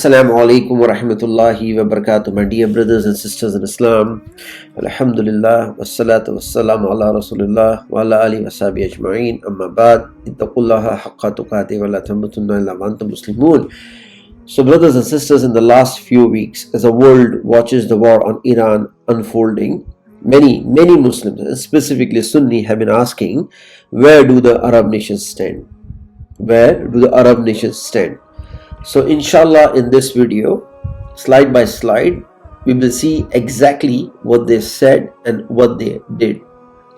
Assalamu alaikum wa rahmatullahi wa barakatuh, my dear brothers and sisters in Islam. Alhamdulillah, wassalatu wassalamu ala rasulillah wa ala alihi wa sahbihi ajma'in. Amma ba'd, ittaqullaha haqqa tuqati wa la tamutunna illa wa antum muslimun. So brothers and sisters, in the last few weeks, as the world watches the war on Iran unfolding, many Muslims, and specifically Sunni, have been asking, where do the Arab nations stand? Where do the Arab nations stand? So inshallah, in this video, slide by slide, we will see exactly what they said and what they did.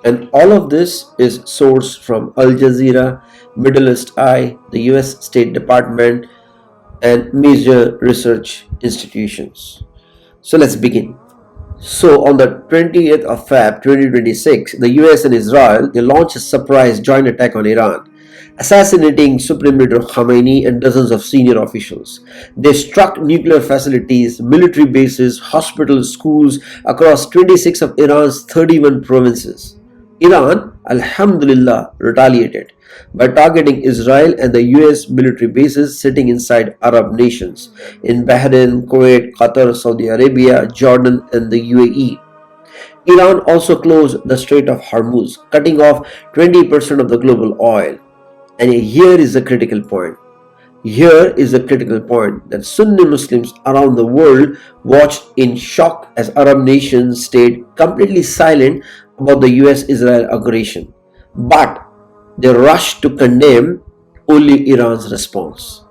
And all of this is sourced from Al Jazeera, Middle East Eye, the US State Department, and major research institutions. So let's begin. So on the 20th of Feb 2026, the US and Israel, they launched a surprise joint attack on Iran, assassinating Supreme Leader Khamenei and dozens of senior officials. They struck nuclear facilities, military bases, hospitals, schools across 26 of Iran's 31 provinces. Iran, alhamdulillah, retaliated by targeting Israel and the US military bases sitting inside Arab nations in Bahrain, Kuwait, Qatar, Saudi Arabia, Jordan, and the UAE. Iran also closed the Strait of Hormuz, cutting off 20% of the global oil. And here is the critical point. Here is the critical point that Sunni Muslims around the world watched in shock as Arab nations stayed completely silent about the US-Israel aggression. But they rushed to condemn only Iran's response.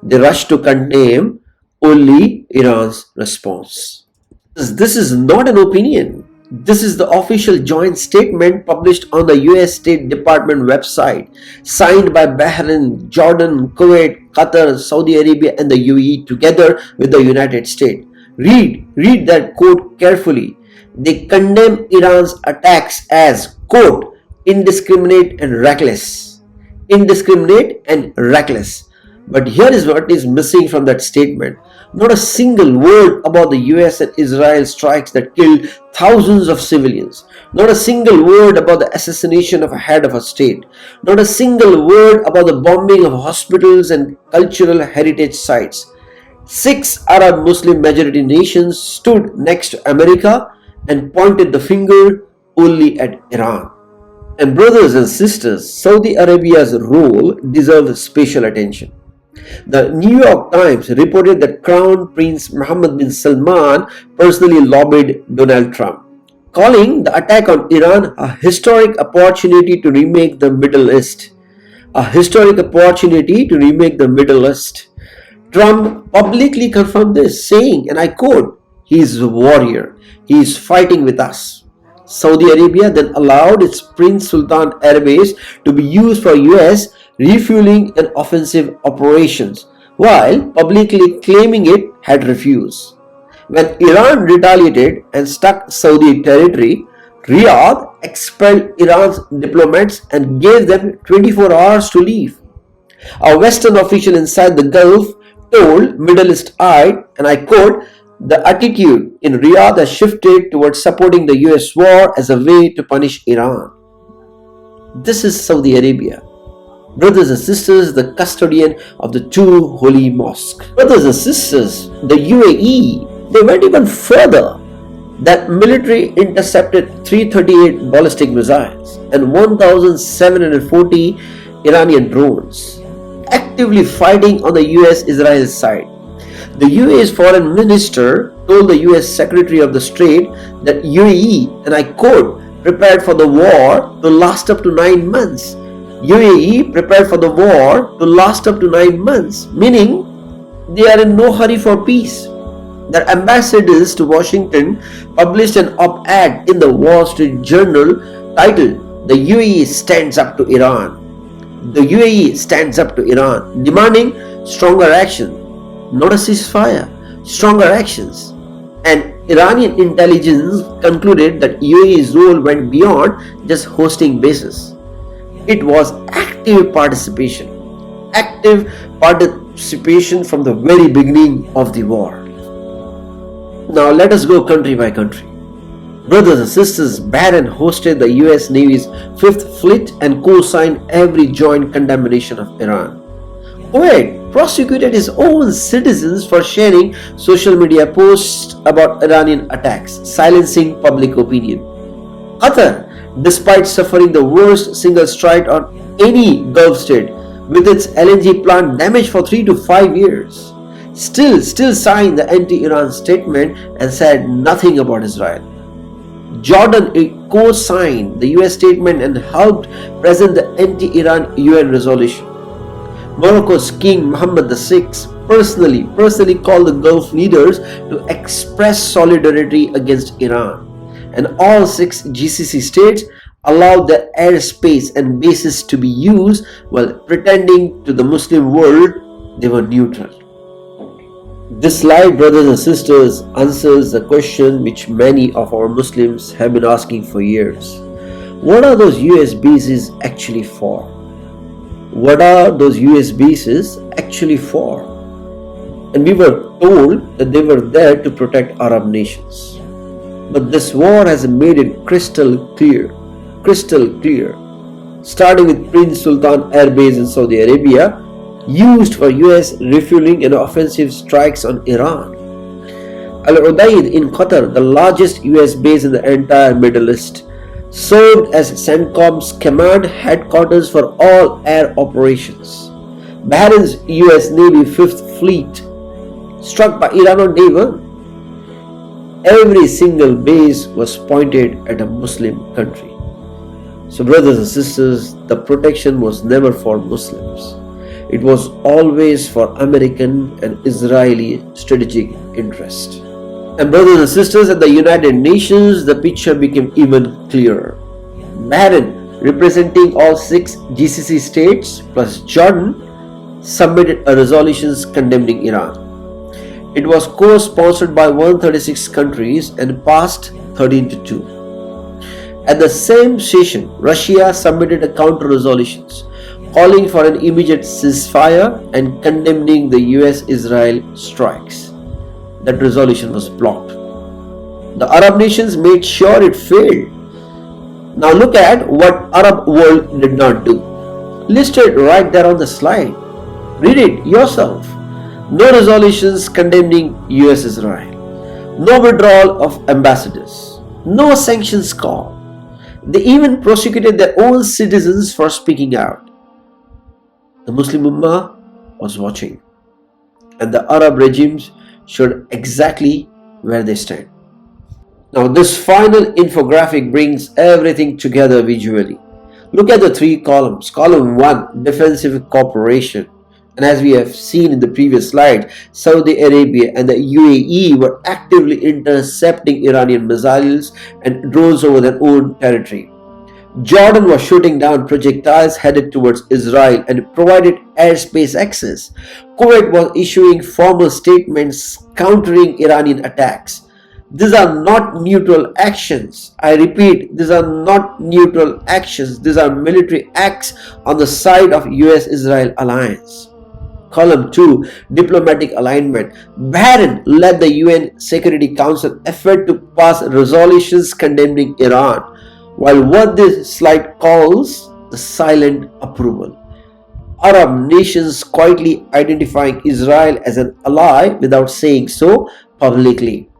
They rushed to condemn only Iran's response. This is not an opinion. This is the official joint statement published on the US State Department website, signed by Bahrain, Jordan, Kuwait, Qatar, Saudi Arabia, and the UAE together with the United States. Read that quote carefully. They condemn Iran's attacks as, quote, indiscriminate and reckless. Indiscriminate and reckless. But here is what is missing from that statement. Not a single word about the US and Israel strikes that killed thousands of civilians. Not a single word about the assassination of a head of a state. Not a single word about the bombing of hospitals and cultural heritage sites. 6 Arab Muslim majority nations stood next to America and pointed the finger only at Iran. And brothers and sisters, Saudi Arabia's role deserves special attention. The New York Times reported that Crown Prince Mohammed bin Salman personally lobbied Donald Trump, calling the attack on Iran a historic opportunity to remake the Middle East. A historic opportunity to remake the Middle East. Trump publicly confirmed this, saying, and I quote, "He is a warrior. He is fighting with us." Saudi Arabia then allowed its Prince Sultan Airways to be used for US refueling and offensive operations, while publicly claiming it had refused. When Iran retaliated and struck Saudi territory, Riyadh expelled Iran's diplomats and gave them 24 hours to leave. A Western official inside the Gulf told Middle East Eye, and I quote, "The attitude in Riyadh has shifted towards supporting the US war as a way to punish Iran." This is Saudi Arabia. Brothers and sisters, the custodian of the two holy mosques. Brothers and sisters, the UAE, they went even further. That military intercepted 338 ballistic missiles and 1,740 Iranian drones, actively fighting on the US-Israel side. The UAE's foreign minister told the US Secretary of the State that UAE, and I quote, prepared for the war to last up to 9 months. UAE prepared for the war to last up to 9 months, meaning they are in no hurry for peace. Their ambassadors to Washington published an op-ed in the Wall Street Journal titled, "The UAE stands up to Iran." The UAE stands up to Iran, demanding stronger action, not a ceasefire, stronger actions. And Iranian intelligence concluded that UAE's role went beyond just hosting bases. It was active participation from the very beginning of the war. Now let us go country by country. Brothers and sisters, Bahrain hosted the US Navy's 5th Fleet and co-signed every joint condemnation of Iran. Kuwait prosecuted his own citizens for sharing social media posts about Iranian attacks, silencing public opinion. Qatar, despite suffering the worst single strike on any Gulf state, with its LNG plant damaged for 3 to 5 years, still signed the anti-Iran statement and said nothing about Israel. Jordan co-signed the US statement and helped present the anti-Iran UN resolution. Morocco's King Mohammed VI personally called the Gulf leaders to express solidarity against Iran, and all 6 GCC states allowed their airspace and bases to be used while pretending to the Muslim world they were neutral. This slide, brothers and sisters, answers the question which many of our Muslims have been asking for years. What are those US bases actually for? What are those US bases actually for? And we were told that they were there to protect Arab nations. But this war has made it crystal clear, starting with Prince Sultan Air Base in Saudi Arabia, used for US refueling and offensive strikes on Iran. Al Udaid in Qatar, the largest US base in the entire Middle East, served as CENTCOM's command headquarters for all air operations. Bahrain's US Navy 5th Fleet, struck by Iran on day 1. Every single base was pointed at a Muslim country. So brothers and sisters, the protection was never for Muslims. It was always for American and Israeli strategic interest. And brothers and sisters, at the United Nations, the picture became even clearer. Bahrain, representing all 6 GCC states plus Jordan, submitted a resolution condemning Iran. It was co-sponsored by 136 countries and passed 13 to 2. At the same session, Russia submitted a counter-resolutions calling for an immediate ceasefire and condemning the US-Israel strikes. That resolution was blocked. The Arab nations made sure it failed. Now look at what Arab world did not do. Listed right there on the slide. Read it yourself. No resolutions condemning US-Israel. No withdrawal of ambassadors. No sanctions call. They even prosecuted their own citizens for speaking out. The Muslim Ummah was watching, and the Arab regimes showed exactly where they stand. Now this final infographic brings everything together visually. Look at the 3 columns. Column 1, defensive cooperation. And as we have seen in the previous slide, Saudi Arabia and the UAE were actively intercepting Iranian missiles and drones over their own territory. Jordan was shooting down projectiles headed towards Israel and provided airspace access. Kuwait was issuing formal statements countering Iranian attacks. These are not neutral actions. I repeat, these are not neutral actions. These are military acts on the side of US-Israel alliance. Column 2, diplomatic alignment. Bahrain led the UN Security Council effort to pass resolutions condemning Iran, while what this slide calls the silent approval. Arab nations quietly identifying Israel as an ally without saying so publicly.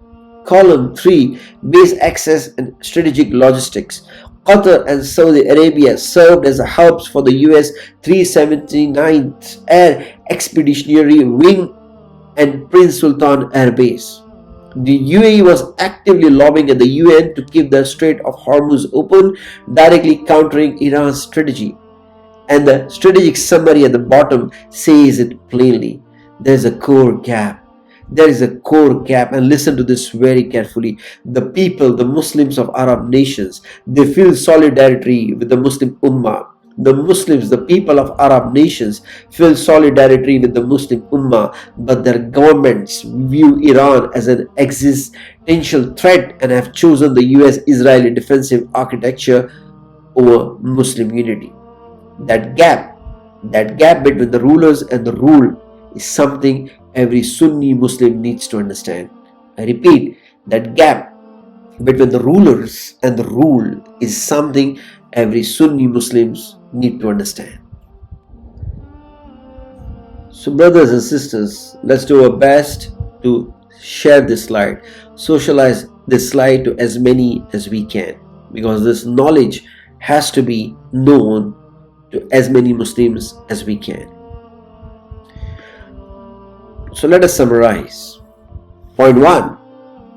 Column 3, base access and strategic logistics. Qatar and Saudi Arabia served as hubs for the US 379th Air Expeditionary Wing and Prince Sultan Air Base. The UAE was actively lobbying at the UN to keep the Strait of Hormuz open, directly countering Iran's strategy. And the strategic summary at the bottom says it plainly. There is a core gap. There is a core gap, and listen to this very carefully. The people, the Muslims of Arab nations, they feel solidarity with the Muslim Ummah. The Muslims, the people of Arab nations, feel solidarity with the Muslim Ummah, but their governments view Iran as an existential threat and have chosen the US-Israeli defensive architecture over Muslim unity. That gap between the rulers and the ruled is something every Sunni Muslim needs to understand. I repeat, that gap between the rulers and the ruled is something every Sunni Muslims need to understand. So brothers and sisters, let's do our best to share this slide, socialize this slide to as many as we can, because this knowledge has to be known to as many Muslims as we can. So let us summarize. Point 1.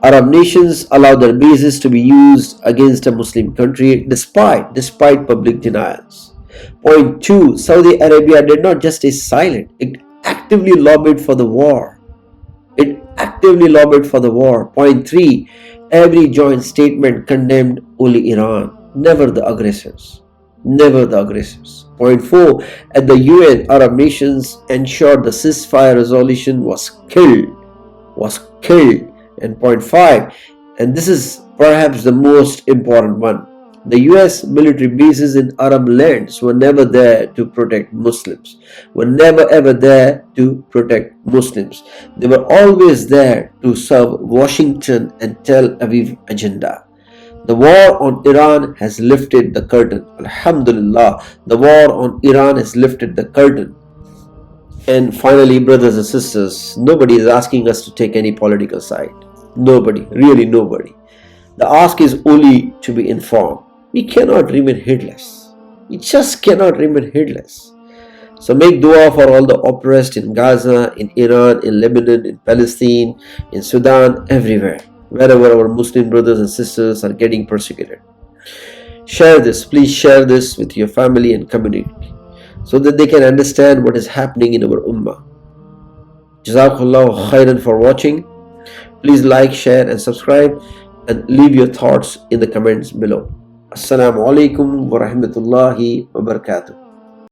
Arab nations allow their bases to be used against a Muslim country despite public denials. Point 2. Saudi Arabia did not just stay silent, it actively lobbied for the war. Point 3. Every joint statement condemned only Iran, never the aggressors. Point 4. At the UN, Arab nations ensured the ceasefire resolution was killed. And point 5, and this is perhaps the most important one, the US military bases in Arab lands were never there to protect Muslims. They were always there to serve Washington and Tel Aviv agenda. The war on Iran has lifted the curtain. Alhamdulillah, the war on Iran has lifted the curtain. And finally, brothers and sisters, nobody is asking us to take any political side. Nobody, really nobody. The ask is only to be informed. We cannot remain heedless. We just cannot remain heedless. So make dua for all the oppressed in Gaza, in Iran, in Lebanon, in Palestine, in Sudan, everywhere, wherever our Muslim brothers and sisters are getting persecuted. Share this, please share this with your family and community, so that they can understand what is happening in our ummah. Jazakallahu khairan for watching. Please like, share and subscribe, and leave your thoughts in the comments below. Assalamu alaikum wa rahmatullahi wa barakatuh.